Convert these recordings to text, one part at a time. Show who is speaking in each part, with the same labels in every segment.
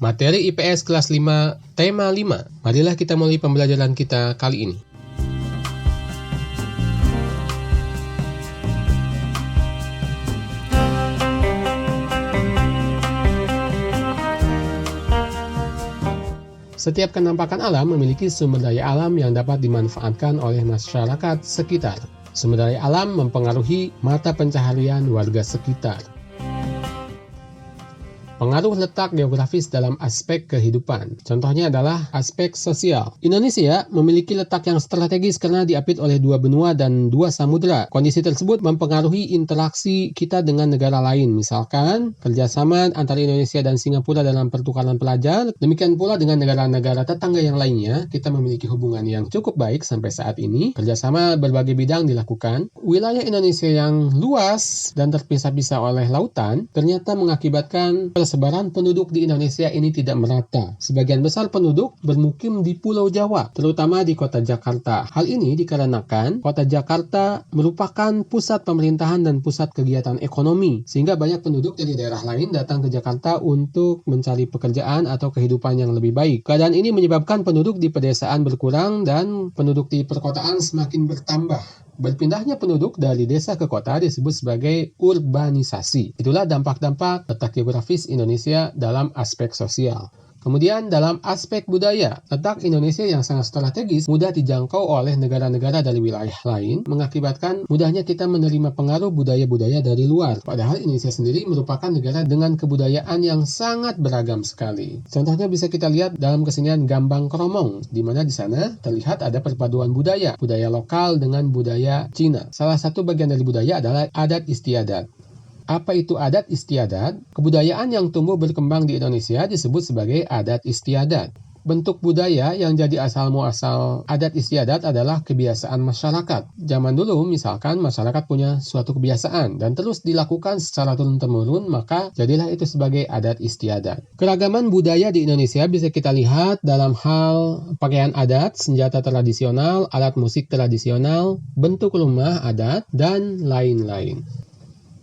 Speaker 1: Materi IPS kelas 5, tema 5. Marilah kita mulai pembelajaran kita kali ini. Setiap kenampakan alam memiliki sumber daya alam yang dapat dimanfaatkan oleh masyarakat sekitar. Sumber daya alam mempengaruhi mata pencaharian warga sekitar. Pengaruh letak geografis dalam aspek kehidupan. Contohnya adalah aspek sosial. Indonesia memiliki letak yang strategis karena diapit oleh 2 benua dan 2 samudera. Kondisi tersebut mempengaruhi interaksi kita dengan negara lain. Misalkan, kerjasama antara Indonesia dan Singapura dalam pertukaran pelajar. Demikian pula dengan negara-negara tetangga yang lainnya. Kita memiliki hubungan yang cukup baik sampai saat ini. Kerjasama berbagai bidang dilakukan. Wilayah Indonesia yang luas dan terpisah-pisah oleh lautan ternyata mengakibatkan persebaran penduduk di Indonesia ini tidak merata. Sebagian besar penduduk bermukim di Pulau Jawa, terutama di kota Jakarta. Hal ini dikarenakan kota Jakarta merupakan pusat pemerintahan dan pusat kegiatan ekonomi, sehingga banyak penduduk dari daerah lain datang ke Jakarta untuk mencari pekerjaan atau kehidupan yang lebih baik. Keadaan ini menyebabkan penduduk di pedesaan berkurang dan penduduk di perkotaan semakin bertambah. Berpindahnya penduduk dari desa ke kota disebut sebagai urbanisasi. Itulah dampak-dampak letak geografis Indonesia dalam aspek sosial. Kemudian dalam aspek budaya, letak Indonesia yang sangat strategis mudah dijangkau oleh negara-negara dari wilayah lain, mengakibatkan mudahnya kita menerima pengaruh budaya-budaya dari luar. Padahal Indonesia sendiri merupakan negara dengan kebudayaan yang sangat beragam sekali. Contohnya bisa kita lihat dalam kesenian Gambang Kromong, di mana di sana terlihat ada perpaduan budaya lokal dengan budaya Cina. Salah satu bagian dari budaya adalah adat istiadat. Apa itu adat istiadat? Kebudayaan yang tumbuh berkembang di Indonesia disebut sebagai adat istiadat. Bentuk budaya yang jadi asal-muasal adat istiadat adalah kebiasaan masyarakat. Zaman dulu misalkan masyarakat punya suatu kebiasaan dan terus dilakukan secara turun-temurun, maka jadilah itu sebagai adat istiadat. Keragaman budaya di Indonesia bisa kita lihat dalam hal pakaian adat, senjata tradisional, alat musik tradisional, bentuk rumah adat, dan lain-lain.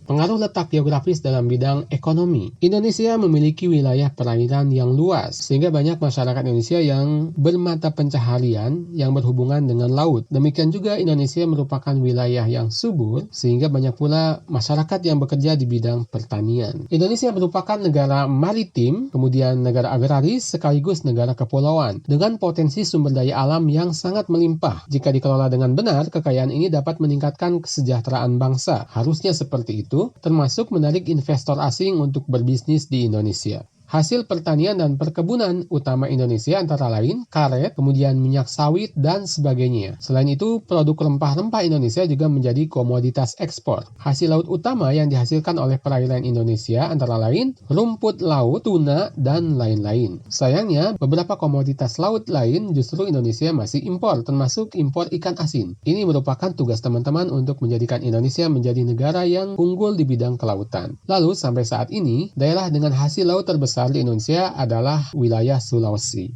Speaker 1: Pengaruh letak geografis dalam bidang ekonomi. Indonesia memiliki wilayah perairan yang luas, sehingga banyak masyarakat Indonesia yang bermata pencaharian yang berhubungan dengan laut. Demikian juga Indonesia merupakan wilayah yang subur, sehingga banyak pula masyarakat yang bekerja di bidang pertanian. Indonesia merupakan negara maritim, kemudian negara agraris, sekaligus negara kepulauan, dengan potensi sumber daya alam yang sangat melimpah. Jika dikelola dengan benar, kekayaan ini dapat meningkatkan kesejahteraan bangsa. Harusnya seperti itu, termasuk menarik investor asing untuk berbisnis di Indonesia. Hasil pertanian dan perkebunan utama Indonesia antara lain karet, kemudian minyak sawit, dan sebagainya. Selain itu, produk rempah-rempah Indonesia juga menjadi komoditas ekspor. Hasil laut utama yang dihasilkan oleh perairan Indonesia antara lain rumput laut, tuna, dan lain-lain. Sayangnya, beberapa komoditas laut lain justru Indonesia masih impor, termasuk impor ikan asin. Ini merupakan tugas teman-teman untuk menjadikan Indonesia menjadi negara yang unggul di bidang kelautan. Lalu, sampai saat ini, daerah dengan hasil laut terbesar di Indonesia adalah wilayah Sulawesi.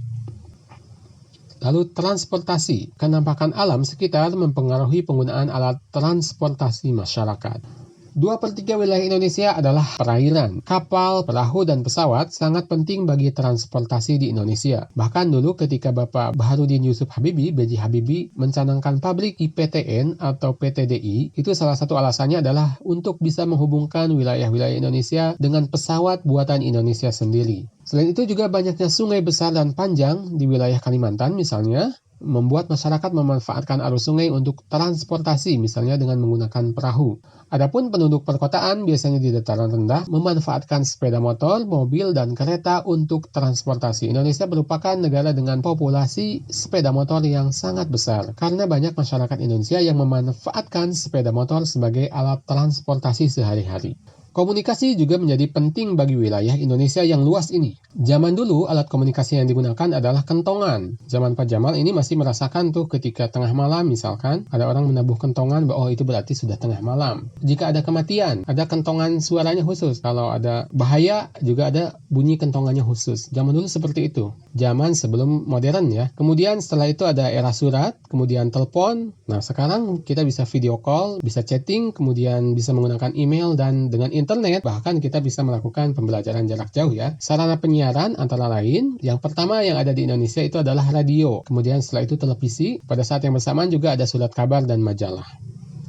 Speaker 1: Lalu transportasi. Kenampakan alam sekitar mempengaruhi penggunaan alat transportasi masyarakat. 2/3 wilayah Indonesia adalah perairan. Kapal, perahu, dan pesawat sangat penting bagi transportasi di Indonesia. Bahkan dulu ketika Bapak Baharudin Yusuf Habibie, B.J. Habibie, mencanangkan pabrik IPTN atau PTDI, itu salah satu alasannya adalah untuk bisa menghubungkan wilayah-wilayah Indonesia dengan pesawat buatan Indonesia sendiri. Selain itu juga banyaknya sungai besar dan panjang di wilayah Kalimantan misalnya, membuat masyarakat memanfaatkan arus sungai untuk transportasi, misalnya dengan menggunakan perahu. Adapun penduduk perkotaan biasanya di dataran rendah memanfaatkan sepeda motor, mobil, dan kereta untuk transportasi. Indonesia merupakan negara dengan populasi sepeda motor yang sangat besar, karena banyak masyarakat Indonesia yang memanfaatkan sepeda motor sebagai alat transportasi sehari-hari. Komunikasi juga menjadi penting bagi wilayah Indonesia yang luas ini. Zaman dulu, alat komunikasi yang digunakan adalah kentongan. Zaman Pak Jamal ini masih merasakan tuh ketika tengah malam misalkan, ada orang menabuh kentongan, oh itu berarti sudah tengah malam. Jika ada kematian, ada kentongan suaranya khusus. Kalau ada bahaya, juga ada bunyi kentongannya khusus. Zaman dulu seperti itu. Zaman sebelum modern ya. Kemudian setelah itu ada era surat, kemudian telepon. Nah sekarang kita bisa video call, bisa chatting, kemudian bisa menggunakan email, dan dengan internet, bahkan kita bisa melakukan pembelajaran jarak jauh ya. Sarana penyiaran antara lain, yang pertama yang ada di Indonesia itu adalah radio. Kemudian setelah itu televisi, pada saat yang bersamaan juga ada surat kabar dan majalah.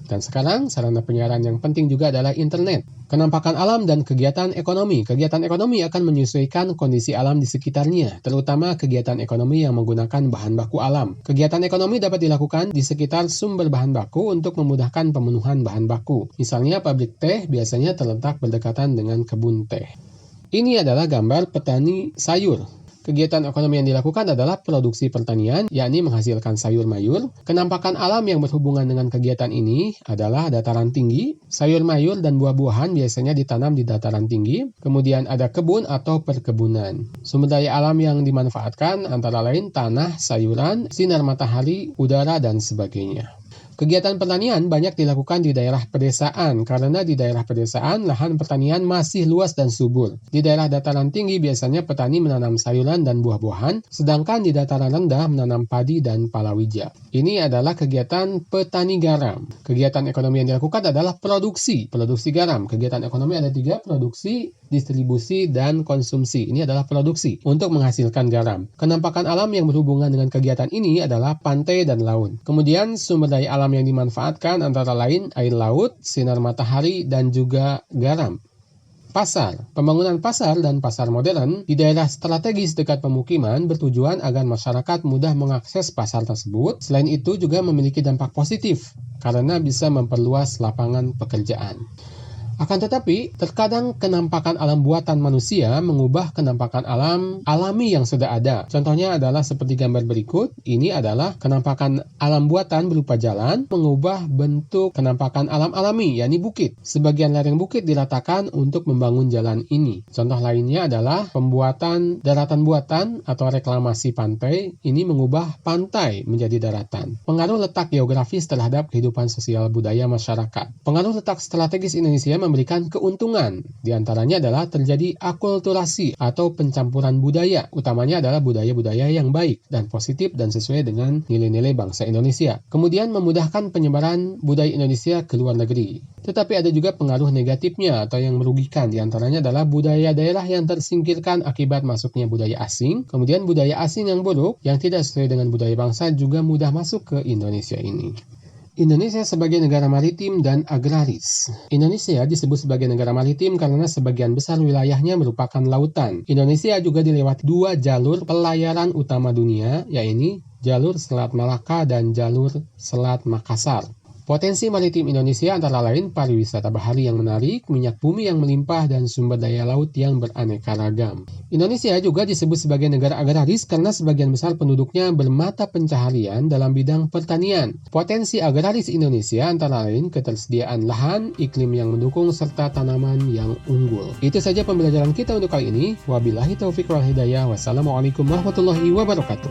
Speaker 1: Dan sekarang sarana penyiaran yang penting juga adalah internet. Kenampakan alam dan kegiatan ekonomi. Kegiatan ekonomi akan menyesuaikan kondisi alam di sekitarnya, terutama kegiatan ekonomi yang menggunakan bahan baku alam. Kegiatan ekonomi dapat dilakukan di sekitar sumber bahan baku untuk memudahkan pemenuhan bahan baku. Misalnya pabrik teh biasanya terletak berdekatan dengan kebun teh. Ini adalah gambar petani sayur. Kegiatan ekonomi yang dilakukan adalah produksi pertanian, yakni menghasilkan sayur mayur. Kenampakan alam yang berhubungan dengan kegiatan ini adalah dataran tinggi. Sayur mayur dan buah-buahan biasanya ditanam di dataran tinggi. Kemudian ada kebun atau perkebunan. Sumber daya alam yang dimanfaatkan antara lain tanah, sayuran, sinar matahari, udara, dan sebagainya. Kegiatan pertanian banyak dilakukan di daerah pedesaan karena di daerah pedesaan lahan pertanian masih luas dan subur. Di daerah dataran tinggi biasanya petani menanam sayuran dan buah-buahan, sedangkan di dataran rendah menanam padi dan palawija. Ini adalah kegiatan petani garam. Kegiatan ekonomi yang dilakukan adalah produksi garam. Kegiatan ekonomi ada 3, produksi, distribusi, dan konsumsi. Ini adalah produksi untuk menghasilkan garam. Kenampakan alam yang berhubungan dengan kegiatan ini adalah pantai dan laut. Kemudian sumber daya alam yang dimanfaatkan antara lain air laut, sinar matahari, dan juga garam. Pasar. Pembangunan pasar dan pasar modern di daerah strategis dekat pemukiman bertujuan agar masyarakat mudah mengakses pasar tersebut. Selain itu juga memiliki dampak positif karena bisa memperluas lapangan pekerjaan. Akan tetapi, terkadang kenampakan alam buatan manusia mengubah kenampakan alam alami yang sudah ada. Contohnya adalah seperti gambar berikut. Ini adalah kenampakan alam buatan berupa jalan mengubah bentuk kenampakan alam alami, yakni bukit. Sebagian lereng bukit diratakan untuk membangun jalan ini. Contoh lainnya adalah pembuatan daratan buatan atau reklamasi pantai. Ini mengubah pantai menjadi daratan. Pengaruh letak geografis terhadap kehidupan sosial budaya masyarakat. Pengaruh letak strategis Indonesia memberikan keuntungan. Di antaranya adalah terjadi akulturasi atau pencampuran budaya. Utamanya adalah budaya-budaya yang baik dan positif dan sesuai dengan nilai-nilai bangsa Indonesia. Kemudian memudahkan penyebaran budaya Indonesia ke luar negeri. Tetapi ada juga pengaruh negatifnya atau yang merugikan. Di antaranya adalah budaya daerah yang tersingkirkan akibat masuknya budaya asing. Kemudian budaya asing yang buruk yang tidak sesuai dengan budaya bangsa juga mudah masuk ke Indonesia ini. Indonesia sebagai negara maritim dan agraris. Indonesia disebut sebagai negara maritim karena sebagian besar wilayahnya merupakan lautan. Indonesia juga dilewati 2 jalur pelayaran utama dunia, yaitu jalur Selat Malaka dan jalur Selat Makassar. Potensi maritim Indonesia antara lain pariwisata bahari yang menarik, minyak bumi yang melimpah, dan sumber daya laut yang beraneka ragam. Indonesia juga disebut sebagai negara agraris karena sebagian besar penduduknya bermata pencaharian dalam bidang pertanian. Potensi agraris Indonesia antara lain ketersediaan lahan, iklim yang mendukung, serta tanaman yang unggul. Itu saja pembelajaran kita untuk kali ini. Wabillahi taufiq wal hidayah. Wassalamualaikum warahmatullahi wabarakatuh.